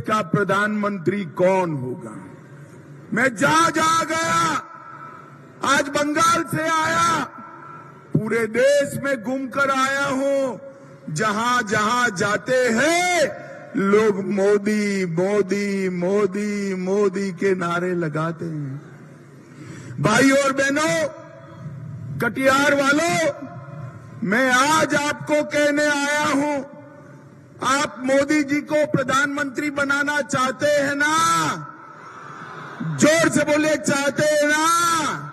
का प्रधानमंत्री कौन होगा। मैं जहां गया, आज बंगाल से आया, पूरे देश में घूमकर आया हूं, जहां जहां जाते हैं लोग मोदी मोदी मोदी मोदी के नारे लगाते हैं। भाई और बहनों, कटिहार वालों, मैं आज आपको कहने आया हूं, आप मोदी जी को प्रधानमंत्री बनाना चाहते हैं ना? जोर से बोले, चाहते हैं ना?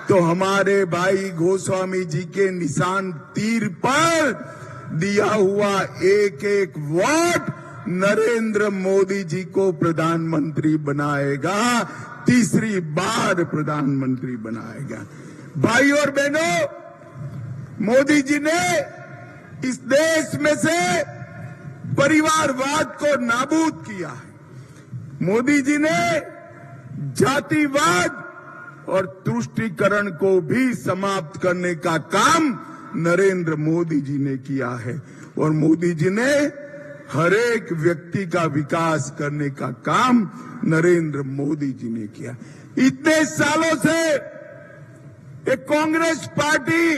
तो हमारे भाई गोस्वामी जी के निशान तीर पर दिया हुआ एक एक वोट नरेंद्र मोदी जी को प्रधानमंत्री बनाएगा, तीसरी बार प्रधानमंत्री बनाएगा। भाई और बहनों, मोदी जी ने इस देश में से परिवारवाद को नाबूद किया है। मोदी जी ने जातिवाद और तुष्टीकरण को भी समाप्त करने का काम नरेंद्र मोदी जी ने किया है, और मोदी जी ने हर एक व्यक्ति का विकास करने का काम नरेंद्र मोदी जी ने किया। इतने सालों से एक कांग्रेस पार्टी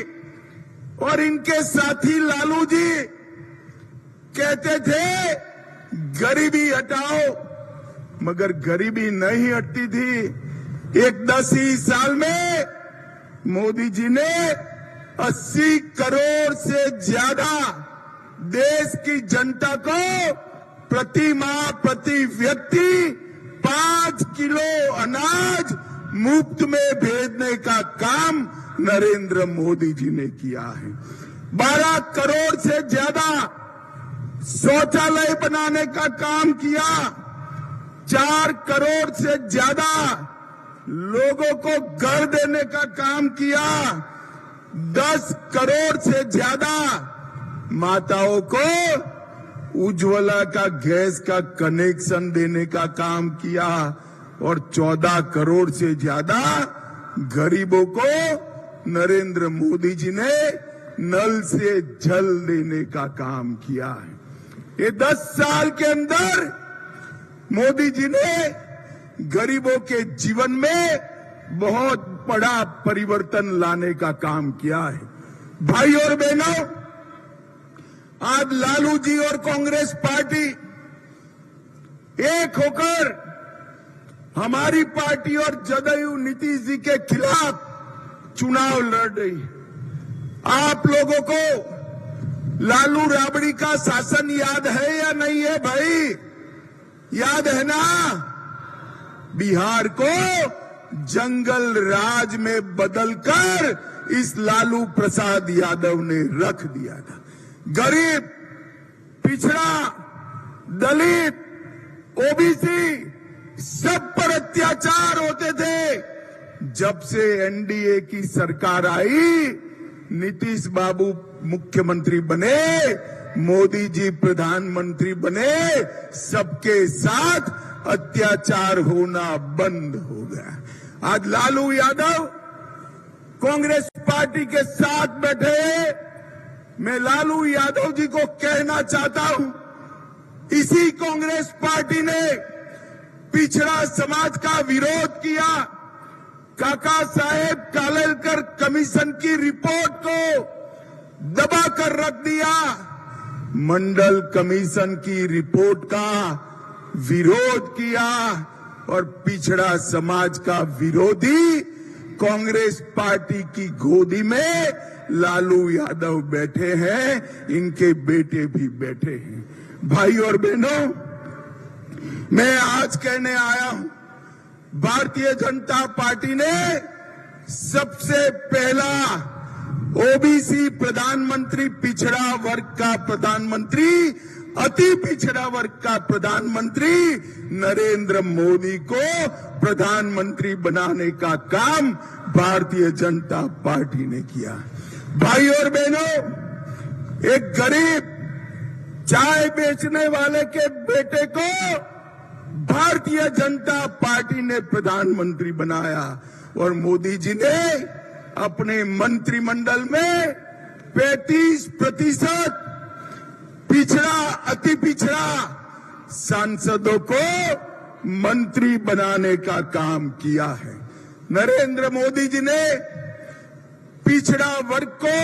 और इनके साथी लालू जी कहते थे गरीबी हटाओ, मगर गरीबी नहीं हटती थी। एक 10 ही साल में मोदी जी ने 80 करोड़ से ज्यादा देश की जनता को प्रति माह प्रति व्यक्ति 5 किलो अनाज मुफ्त में भेजने का काम नरेंद्र मोदी जी ने किया है। 12 करोड़ से ज्यादा शौचालय बनाने का काम किया। 4 करोड़ से ज्यादा लोगों को घर देने का काम किया। 10 करोड़ से ज्यादा माताओं को उज्ज्वला का गैस का कनेक्शन देने का काम किया, और 14 करोड़ से ज्यादा गरीबों को नरेंद्र मोदी जी ने नल से जल देने का काम किया है। ये 10 साल के अंदर मोदी जी ने गरीबों के जीवन में बहुत बड़ा परिवर्तन लाने का काम किया है। भाई और बहनों, आज लालू जी और कांग्रेस पार्टी एक होकर हमारी पार्टी और जदयू नीतीश जी के खिलाफ चुनाव लड़ रही है। आप लोगों को लालू राबड़ी का शासन याद है या नहीं है? भाई याद है ना? बिहार को जंगल राज में बदलकर इस लालू प्रसाद यादव ने रख दिया था। गरीब, पिछड़ा, दलित, ओबीसी सब पर अत्याचार होते थे। जब से एनडीए की सरकार आई, नीतीश बाबू मुख्यमंत्री बने, मोदी जी प्रधानमंत्री बने, सबके साथ अत्याचार होना बंद हो गया। आज लालू यादव कांग्रेस पार्टी के साथ बैठे। मैं लालू यादव जी को कहना चाहता हूं, इसी कांग्रेस पार्टी ने पिछड़ा समाज का विरोध किया। काका साहेब कालेलकर कमीशन की रिपोर्ट को दबाकर रख दिया। मंडल कमीशन की रिपोर्ट का विरोध किया, और पिछड़ा समाज का विरोधी कांग्रेस पार्टी की गोदी में लालू यादव बैठे हैं, इनके बेटे भी बैठे हैं। भाई और बहनों, मैं आज कहने आया हूं, भारतीय जनता पार्टी ने सबसे पहला ओबीसी प्रधानमंत्री, पिछड़ा वर्ग का प्रधानमंत्री, अति पिछड़ा वर्ग का प्रधानमंत्री नरेंद्र मोदी को प्रधानमंत्री बनाने का काम भारतीय जनता पार्टी ने किया। भाई और बहनों, एक गरीब चाय बेचने वाले के बेटे को भारतीय जनता पार्टी ने प्रधानमंत्री बनाया, और मोदी जी ने अपने मंत्रिमंडल में 35% पिछड़ा, अति पिछड़ा सांसदों को मंत्री बनाने का काम किया है। नरेंद्र मोदी जी ने पिछड़ा वर्ग को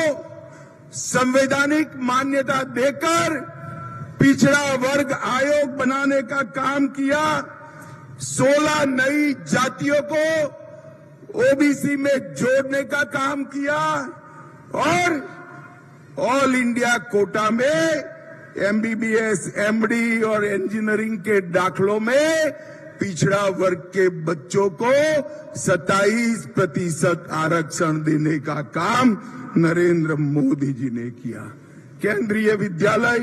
संवैधानिक मान्यता देकर पिछड़ा वर्ग आयोग बनाने का काम किया। 16 नई जातियों को ओबीसी में जोड़ने का काम किया और ऑल इंडिया कोटा में एमबीबीएस, एमडी और इंजीनियरिंग के दाखलों में पिछड़ा वर्ग के बच्चों को 27% आरक्षण देने का काम नरेंद्र मोदी जी ने किया। केंद्रीय विद्यालय,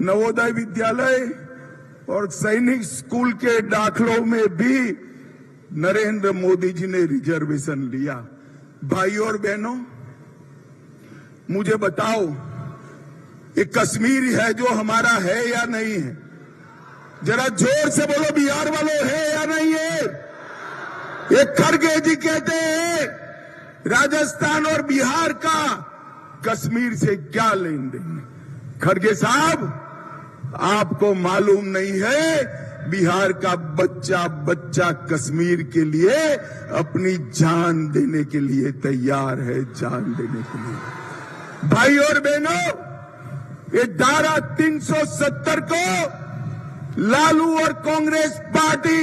नवोदय विद्यालय और सैनिक स्कूल के दाखलों में भी नरेंद्र मोदी जी ने रिजर्वेशन लिया। भाई और बहनों, मुझे बताओ, ये कश्मीर है जो हमारा है या नहीं है? जरा जोर से बोलो, बिहार वालों है या नहीं है? ये खड़गे जी कहते हैं राजस्थान और बिहार का कश्मीर से क्या लेन देन? खड़गे साहब, आपको मालूम नहीं है बिहार का बच्चा बच्चा कश्मीर के लिए अपनी जान देने के लिए तैयार है, जान देने के लिए। भाई और बहनों, ये धारा 370 को लालू और कांग्रेस पार्टी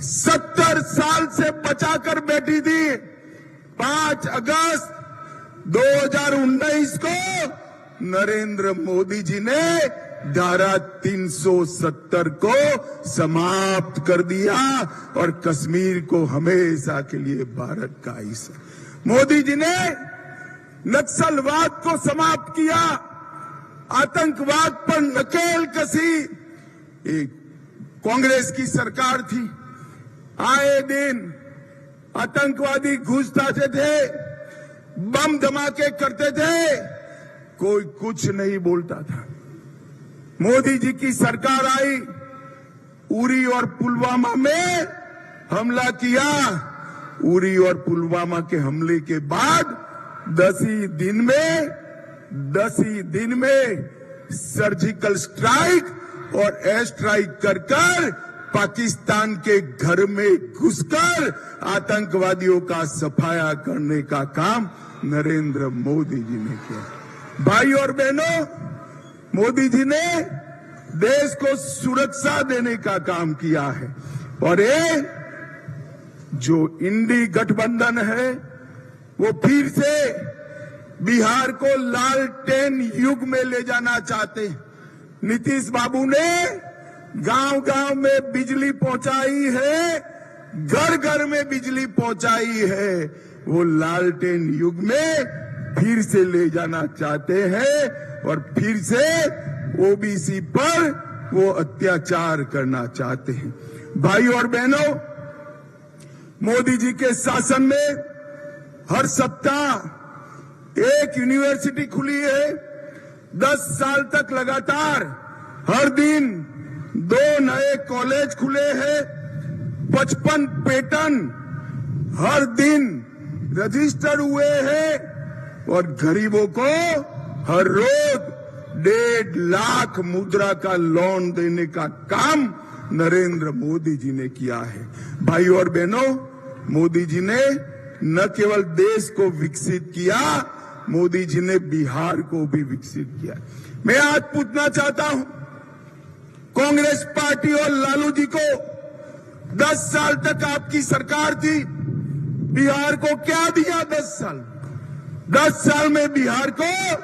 70 साल से बचाकर बैठी थी। 5 अगस्त 2019 को नरेंद्र मोदी जी ने धारा 370 को समाप्त कर दिया और कश्मीर को हमेशा के लिए भारत का हिस्सा। मोदी जी ने नक्सलवाद को समाप्त किया, आतंकवाद पर नकेल कसी। एक कांग्रेस की सरकार थी, आए दिन आतंकवादी घुस जाते थे, बम धमाके करते थे, कोई कुछ नहीं बोलता था। मोदी जी की सरकार आई, उरी और पुलवामा में हमला किया। उरी और पुलवामा के हमले के बाद 10 ही दिन में सर्जिकल स्ट्राइक और एयर स्ट्राइक कर पाकिस्तान के घर में घुसकर आतंकवादियों का सफाया करने का काम नरेंद्र मोदी जी ने किया। भाई और बहनों, मोदी जी ने देश को सुरक्षा देने का काम किया है और ये जो इंडी गठबंधन है वो फिर से बिहार को लालटेन युग में ले जाना चाहते हैं। नीतीश बाबू ने गांव-गांव में बिजली पहुंचाई है, घर घर में बिजली पहुंचाई है। वो लालटेन युग में फिर से ले जाना चाहते हैं और फिर से ओबीसी पर वो अत्याचार करना चाहते हैं। भाई और बहनों, मोदी जी के शासन में हर सप्ताह एक यूनिवर्सिटी खुली है। 10 साल तक लगातार हर दिन 2 नए कॉलेज खुले हैं। 55 पेटेंट हर दिन रजिस्टर हुए हैं और गरीबों को हर रोज 1.5 लाख मुद्रा का लोन देने का काम नरेंद्र मोदी जी ने किया है। भाई और बहनों, मोदी जी ने न केवल देश को विकसित किया, मोदी जी ने बिहार को भी विकसित किया। मैं आज पूछना चाहता हूं, कांग्रेस पार्टी और लालू जी को 10 साल तक आपकी सरकार थी, बिहार को क्या दिया? 10 साल में बिहार को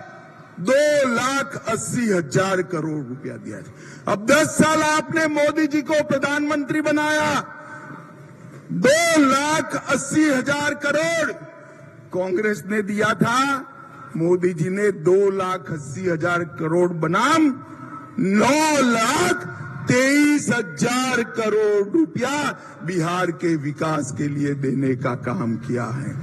2,80,000 करोड़ रुपया दिया। अब 10 साल आपने मोदी जी को प्रधानमंत्री बनाया, 2,80,000 करोड़ कांग्रेस ने दिया था। मोदी जी ने 2,80,000 करोड़ बनाम 9,23,000 करोड़ रुपया बिहार के विकास के लिए देने का काम किया है।